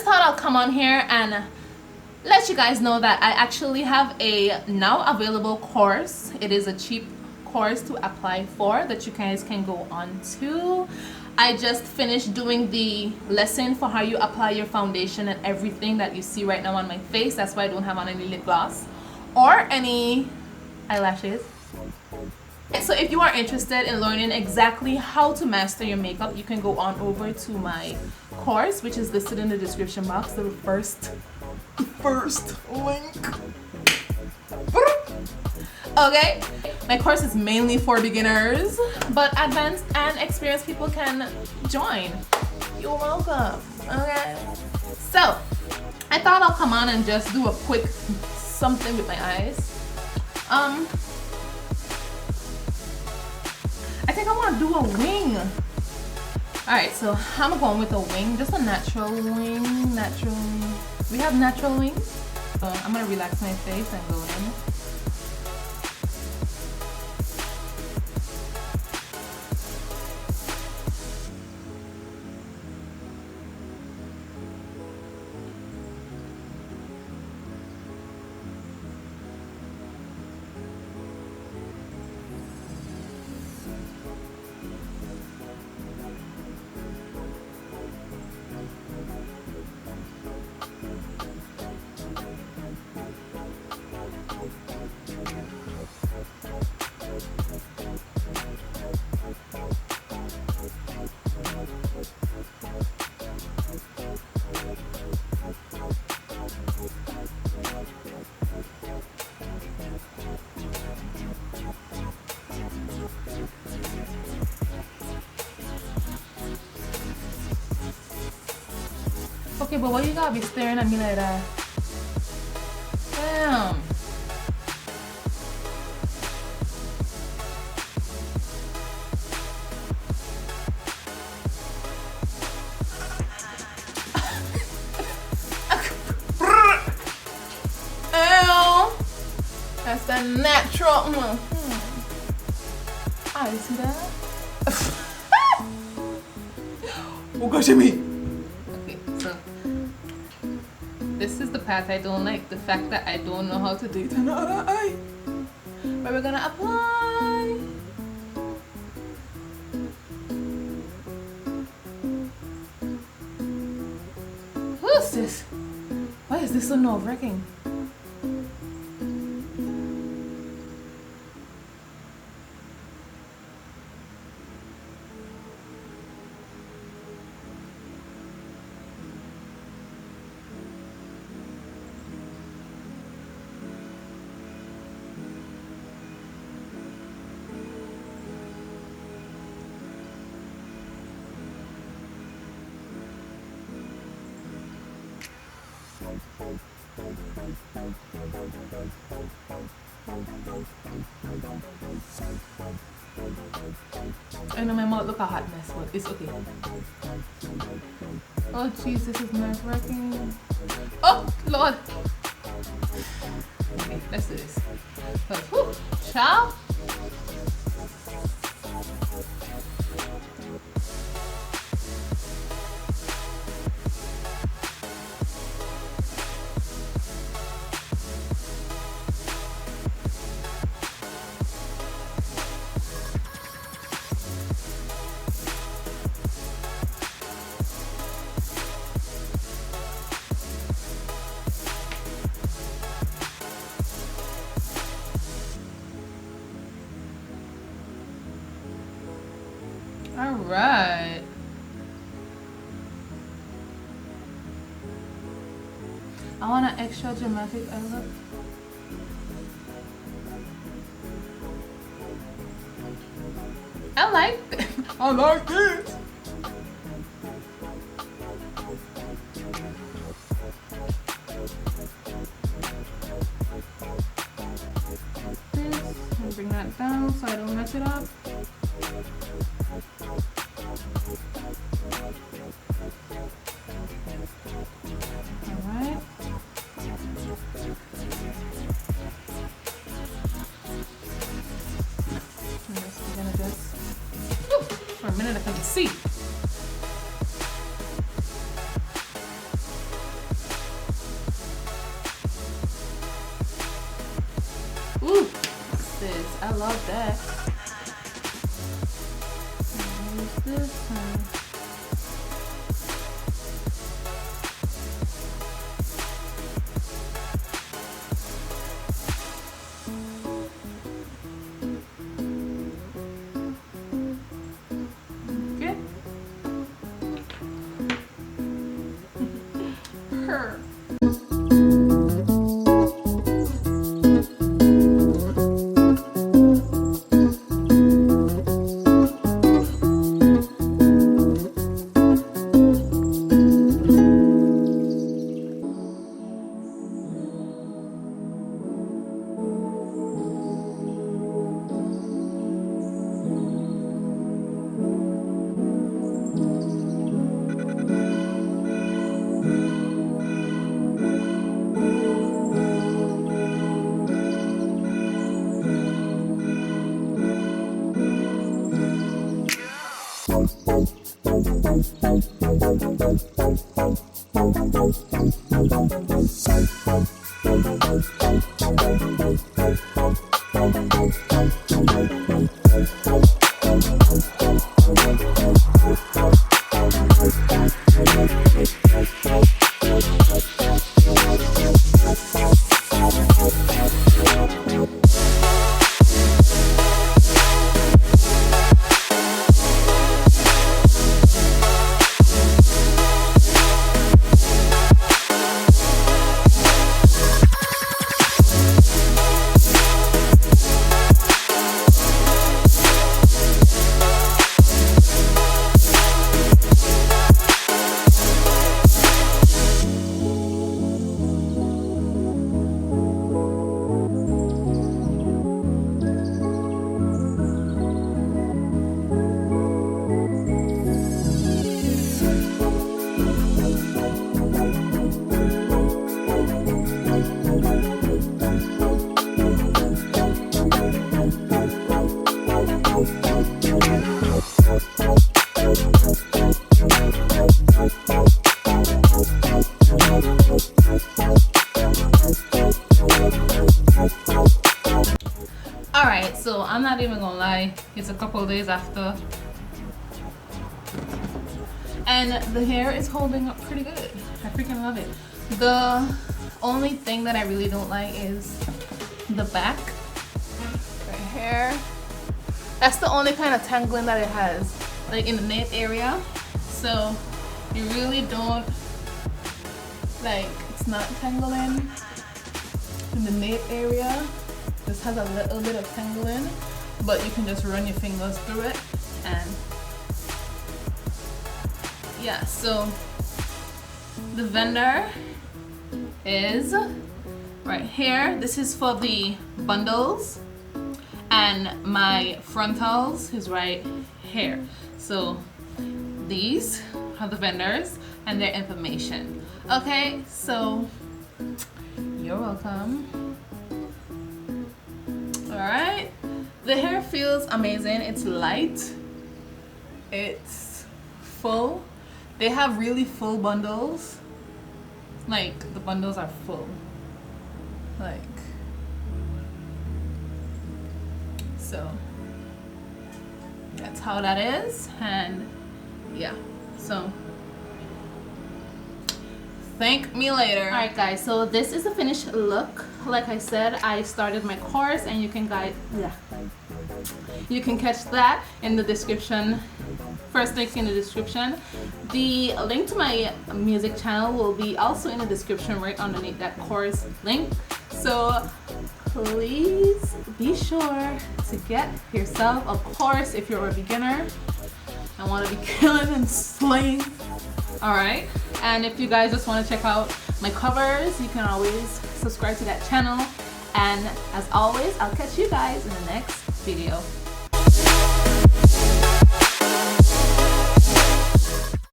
thought I'll come on here and let you guys know that I actually have a now available course. It is a cheap course to apply for that you guys can go on to. I just finished doing the lesson for how you apply your foundation and everything that you see right now on my face. That's why I don't have on any lip gloss or any eyelashes. So if you are interested in learning exactly how to master your makeup, you can go on over to my course, which is listed in the description box, the first link. Okay, my course is mainly for beginners, but advanced and experienced people can join. You're welcome. Okay, so I thought I'll come on and just do a quick something with my eyes. I think I want to do a wing. Alright, so I'm going with a wing, just a natural wing. We have natural wings. So I'm going to relax my face and go in. Okay, but why you gotta be staring at me like that? Damn. Ew. That's the natural. Ah, you see that? Oh gosh, me. This is the part I don't like, the fact that I don't know how to do it in the other eye. But we're gonna apply. Who's this? Why is this so nerve-wracking? I know my mouth look a hot mess, but it's okay. Oh jeez, this is nerve-wracking. Oh Lord. Okay, let's do this. But, whew, ciao. All right. I want an extra dramatic eye look. I like it. I like this. Bring that down so I don't mess it up. Alright. We're gonna just, for a minute I couldn't see. this one. Her. Alright, so I'm not even gonna lie, it's a couple of days after, and the hair is holding up pretty good. I freaking love it. The only thing that I really don't like is the back right here. That's the only kind of tangling that it has, like in the nape area. So you really don't, like, it's not tangling in the nape area. This has a little bit of tangling, but you can just run your fingers through it, and yeah. So the vendor is right here. This is for the bundles, and my frontals is right here. So these are the vendors and their information. Okay, so you're welcome. Alright, the hair feels amazing. It's light, it's full. They have really full bundles, like the bundles are full, like, so that's how that is. And yeah, so thank me later. All right guys, so this is the finished look. Like I said, I started my course, and you can catch that in the description. First link in the description. The link to my music channel will be also in the description right underneath that course link. So please be sure to get yourself a course if you're a beginner and want to be killing and slaying. Alright, and if you guys just want to check out my covers, you can always subscribe to that channel. And as always, I'll catch you guys in the next video.